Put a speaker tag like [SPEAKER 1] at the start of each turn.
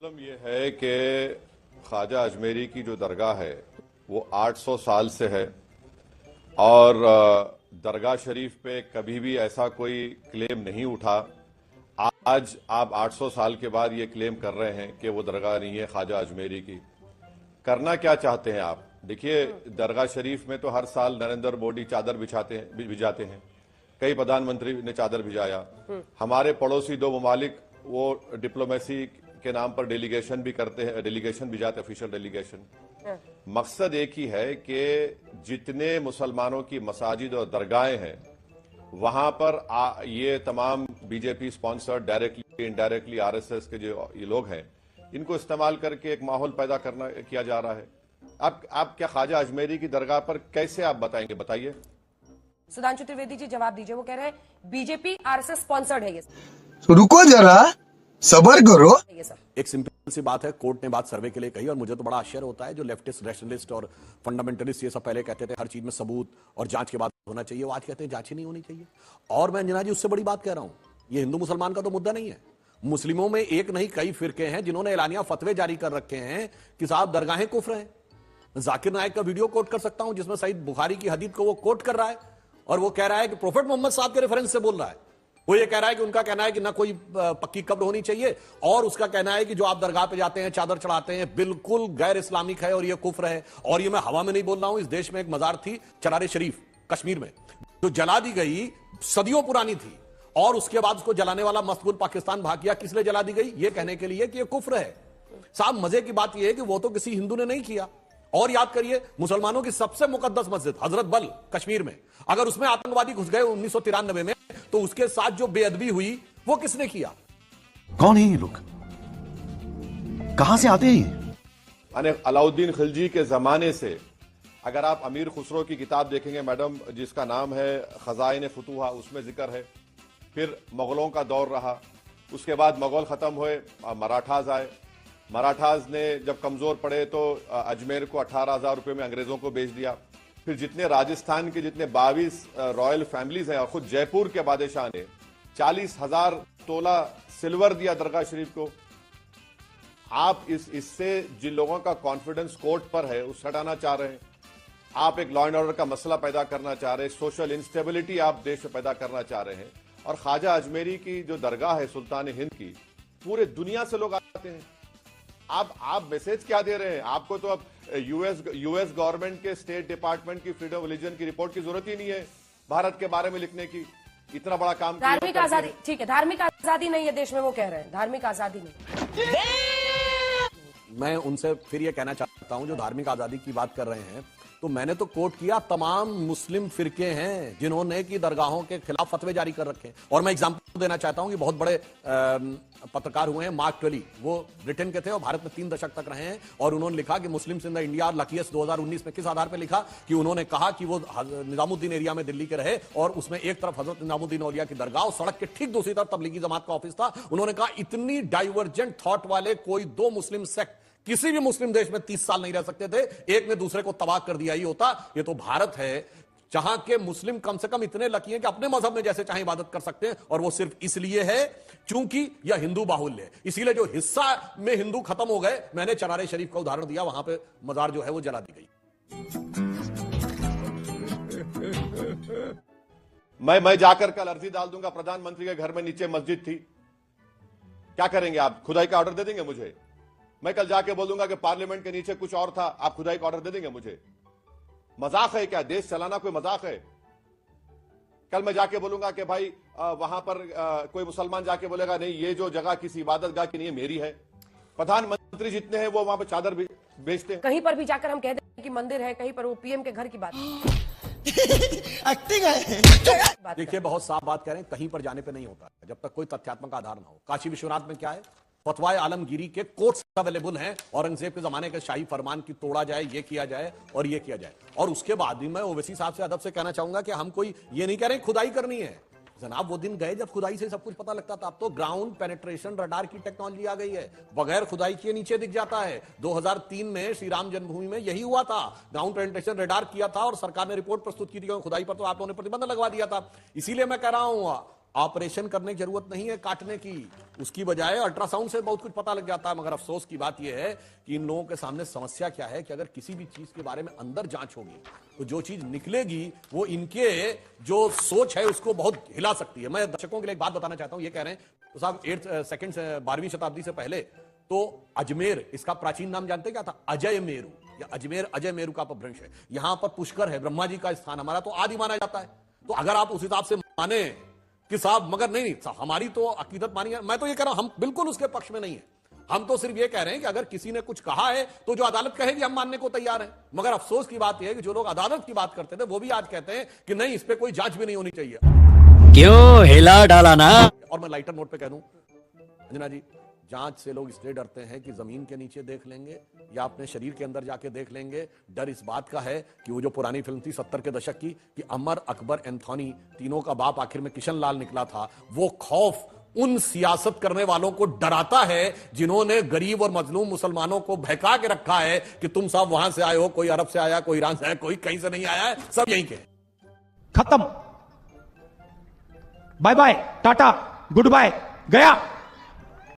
[SPEAKER 1] Problem ये है कि ख्वाजा अजमेरी की जो दरगाह है वो 800 साल से है और दरगाह शरीफ पे कभी भी ऐसा कोई क्लेम नहीं उठा। आज आप 800 साल के बाद ये क्लेम कर रहे हैं कि वो दरगाह नहीं है ख्वाजा अजमेरी की। करना क्या चाहते हैं आप? देखिए, दरगाह शरीफ में तो हर साल नरेंद्र मोदी चादर भिजाते हैं। कई प्रधानमंत्री ने चादर भिजाया। हमारे पड़ोसी दो ममालिक वो डिप्लोमेसी के नाम पर डेलीगेशन भी करते हैं, डेलीगेशन भी जाते, ऑफिशियल डेलीगेशन। मकसद एक ही है कि जितने मुसलमानों की मसाजिद और दरगाहें हैं वहां पर ये तमाम BJP sponsored directly indirectly RSS के जो ये लोग हैं इनको इस्तेमाल करके एक माहौल पैदा किया जा रहा है। आप क्या ख्वाजा अजमेरी की दरगाह पर कैसे आप बताएंगे? बताइए।
[SPEAKER 2] सुधांशु त्रिवेदी जी जवाब दीजिए। वो कह रहे हैं बीजेपी आरएसएस स्पॉन्सर्ड है ये।
[SPEAKER 3] तो रुको जरा, सबर करो।
[SPEAKER 2] ये सब
[SPEAKER 4] एक सिंपल सी बात है, कोर्ट ने बात सर्वे के लिए कही और मुझे तो बड़ा आश्चर्य होता है जो लेफ्टिस्ट रैशनलिस्ट और फंडामेंटलिस्ट ये सब पहले कहते थे हर चीज में सबूत और जांच के बाद होना चाहिए, वो आज कहते हैं जांच ही नहीं होनी चाहिए। और मैं अंजना जी उससे बड़ी बात कह रहा हूं, ये हिंदू मुसलमान का तो मुद्दा नहीं है। मुस्लिमों में एक नहीं कई फिरके हैं जिन्होंने एलानिया फतवे जारी कर रखे हैं कि साहब दरगाहें कुफ्र हैं। जाकिर नायक का वीडियो कोट कर सकता हूं जिसमें सईद बुखारी की हदीस को वो कोट कर रहा है और वो कह रहा है कि प्रोफेट मोहम्मद साहब के रेफरेंस से बोल रहा है। वो ये कह रहा है कि उनका कहना है कि ना कोई पक्की कब्र होनी चाहिए और उसका कहना है कि जो आप दरगाह पे जाते हैं चादर चढ़ाते हैं बिल्कुल गैर इस्लामिक है और ये कुफ्र है। और ये मैं हवा में नहीं बोल रहा हूं, इस देश में एक मजार थी चरारे शरीफ कश्मीर में जो जला दी गई, सदियों पुरानी थी और उसके बाद उसको जलाने वाला मस्तगुल पाकिस्तान भाग गया। किस लिए जला दी गई? ये कहने के लिए कि ये कुफ्र है। साहब मजे की बात यह है कि वो तो किसी हिंदू ने नहीं किया। और याद करिए, मुसलमानों की सबसे मुकद्दस मस्जिद हजरत बल कश्मीर में, अगर उसमें आतंकवादी घुस गए 1993 में तो उसके साथ जो बेअदबी हुई वो किसने किया?
[SPEAKER 5] कौन है ये लोग? कहां से आते हैं?
[SPEAKER 1] यानी अलाउद्दीन खिलजी के जमाने से अगर आप अमीर खुसरो की किताब देखेंगे मैडम, जिसका नाम है खजाइन फतूहा, उसमें जिक्र है। फिर मुगलों का दौर रहा, उसके बाद मुगल खत्म हुए, मराठाज आए। मराठाज ने जब कमजोर पड़े तो अजमेर को 18,000 रुपए में अंग्रेजों को बेच दिया। फिर जितने राजस्थान के जितने 22 रॉयल फैमिलीज हैं और खुद जयपुर के बादशाह ने 40,000 तोला सिल्वर दिया दरगाह शरीफ को। आप इससे जिन लोगों का कॉन्फिडेंस कोर्ट पर है उस हटाना चाह रहे हैं। आप एक लॉ एंड ऑर्डर का मसला पैदा करना चाह रहे हैं, सोशल इंस्टेबिलिटी आप देश में पैदा करना चाह रहे हैं। और ख्वाजा अजमेरी की जो दरगाह है सुल्तान हिंद की, पूरे दुनिया से लोग आते हैं। आप मैसेज क्या दे रहे हैं? आपको तो अब यूएस गवर्नमेंट के स्टेट डिपार्टमेंट की फ्रीडम ऑफ रिलीजन की रिपोर्ट की जरूरत ही नहीं है भारत के बारे में लिखने की। इतना बड़ा काम
[SPEAKER 2] धार्मिक आजादी, ठीक है, धार्मिक आजादी नहीं है देश में, वो कह रहे हैं धार्मिक आजादी नहीं।
[SPEAKER 4] मैं उनसे फिर यह कहना चाहता हूं जो धार्मिक आजादी की बात कर रहे हैं, तो मैंने तो कोट किया तमाम मुस्लिम फिरके हैं जिन्होंने की दरगाहों के खिलाफ फतवे जारी कर रखे हैं। और मैं एग्जांपल देना चाहता हूं कि बहुत बड़े पत्रकार हुए हैं, मार्क ट्वेली, वो ब्रिटेन के थे और भारत में 3 दशक तक रहे हैं। और उन्होंने लिखा कि Muslims in the India are luckiest 2019 में। किस आधार पर लिखा? कि उन्होंने कहा कि वो निजामुद्दीन एरिया में दिल्ली के रहे और उसमें एक तरफ हजरत निजामुद्दीन औलिया की दरगाह और सड़क के ठीक दूसरी तरफ तबलीगी जमात का ऑफिस था। उन्होंने कहा इतनी डाइवर्जेंट थॉट वाले कोई 2 मुस्लिम सेक्ट किसी भी मुस्लिम देश में 30 साल नहीं रह सकते थे, एक ने दूसरे को तबाह कर दिया ही होता। ये तो भारत है जहां के मुस्लिम कम से कम इतने लकी हैं कि अपने मजहब में जैसे चाहे इबादत कर सकते हैं और वो सिर्फ इसलिए है क्योंकि यह हिंदू बाहुल्य है। इसीलिए जो हिस्सा में हिंदू खत्म हो गए, मैंने चरारे शरीफ का उदाहरण दिया, वहां पे मजार जो है वो जला दी गई।
[SPEAKER 1] मैं जाकर कल अर्जी डाल दूंगा, प्रधानमंत्री के घर में नीचे मस्जिद थी, क्या करेंगे आप? खुदाई का ऑर्डर दे देंगे मुझे? मैं कल जाके बोलूंगा कि पार्लियामेंट के नीचे कुछ और था, आप खुदाई का ऑर्डर दे देंगे मुझे? मजाक है क्या? देश चलाना कोई मजाक है? कल मैं जाके बोलूंगा कि भाई वहां पर कोई मुसलमान जाके बोलेगा नहीं ये जो जगह किसी इबादत गाह की नहीं है, मेरी है। प्रधानमंत्री जितने हैं वो वहां पर चादर बेचते हैं।
[SPEAKER 2] कहीं पर भी जाकर हम कह दें कि मंदिर है, कहीं पर वो पीएम के घर की बात
[SPEAKER 4] देखिए, बहुत साफ बात कह रहे हैं, कहीं पर जाने पे नहीं होता जब तक कोई तथ्यात्मक आधार ना हो। काशी विश्वनाथ में क्या है? फतवाए आलमगीरी के कोर्ट्स अवेलेबल हैं, औरंगजेब के जमाने के शाही फरमान की तोड़ा जाए, ये किया जाए और ये किया जाए। और उसके बाद भी मैं ओवैसी साहब से अदब से कहना चाहूंगा कि हम कोई ये नहीं कह रहे खुदाई करनी है। जनाब, वो दिन गए जब खुदाई से सब कुछ पता लगता था। अब तो ग्राउंड पेनिट्रेशन रडार की टेक्नोलॉजी आ गई है, बगैर खुदाई किए नीचे दिख जाता है। 2003 में श्री राम जन्मभूमि में यही हुआ था, ग्राउंड पेनिट्रेशन रडार किया था और सरकार ने रिपोर्ट प्रस्तुत की थी। खुदाई पर तो आप लोगों ने प्रतिबंध लगवा दिया था। इसीलिए मैं कह रहा हूं ऑपरेशन करने की जरूरत नहीं है काटने की, उसकी बजाय अल्ट्रासाउंड से बहुत कुछ पता लग जाता है। मगर अफसोस की बात यह है कि इन लोगों के सामने समस्या क्या है कि अगर किसी भी चीज के बारे में अंदर जांच होगी तो जो चीज निकलेगी वो इनके जो सोच है उसको बहुत हिला सकती है। मैं दर्शकों के लिए एक बात बताना चाहता हूं, ये कह रहे हैं तो साहब 12वीं शताब्दी से पहले तो अजमेर, इसका प्राचीन नाम जानते क्या था? अजय मेरू, या अजमेर अजय मेरू का अपभ्रंश है। यहां पर पुष्कर है, ब्रह्मा जी का स्थान हमारा तो आदि माना जाता है। तो अगर आप उस हिसाब से माने कि साहब, मगर नहीं साहब, हमारी तो अकीदत मानी है। मैं तो ये कह रहा हूं हम बिल्कुल उसके पक्ष में नहीं है। हम तो सिर्फ ये कह रहे हैं कि अगर किसी ने कुछ कहा है तो जो अदालत कहेगी हम मानने को तैयार हैं। मगर अफसोस की बात यह है कि जो लोग अदालत की बात करते थे वो भी आज कहते हैं कि नहीं, इस पे कोई जांच भी नहीं होनी चाहिए।
[SPEAKER 6] क्यों हिला डाला ना।
[SPEAKER 4] और मैं लाइटर नोट पे कह दूं अंजना जी, जांच से लोग इसलिए डरते हैं कि जमीन के नीचे देख लेंगे या अपने शरीर के अंदर जाके देख लेंगे। डर इस बात का है कि वो जो पुरानी फिल्म थी 70 के दशक की कि अमर, अकबर, एंथोनी, तीनों का बाप आखिर में किशन लाल निकला था, वो खौफ उन सियासत करने वालों को डराता है जिन्होंने गरीब और मजलूम मुसलमानों को बहका के रखा है कि तुम सब वहां से आए हो, कोई अरब से आया, कोई ईरान से आया, कोई कहीं से नहीं आया है, सब यहीं के।
[SPEAKER 7] खत्म, bye bye, tata, goodbye, गया।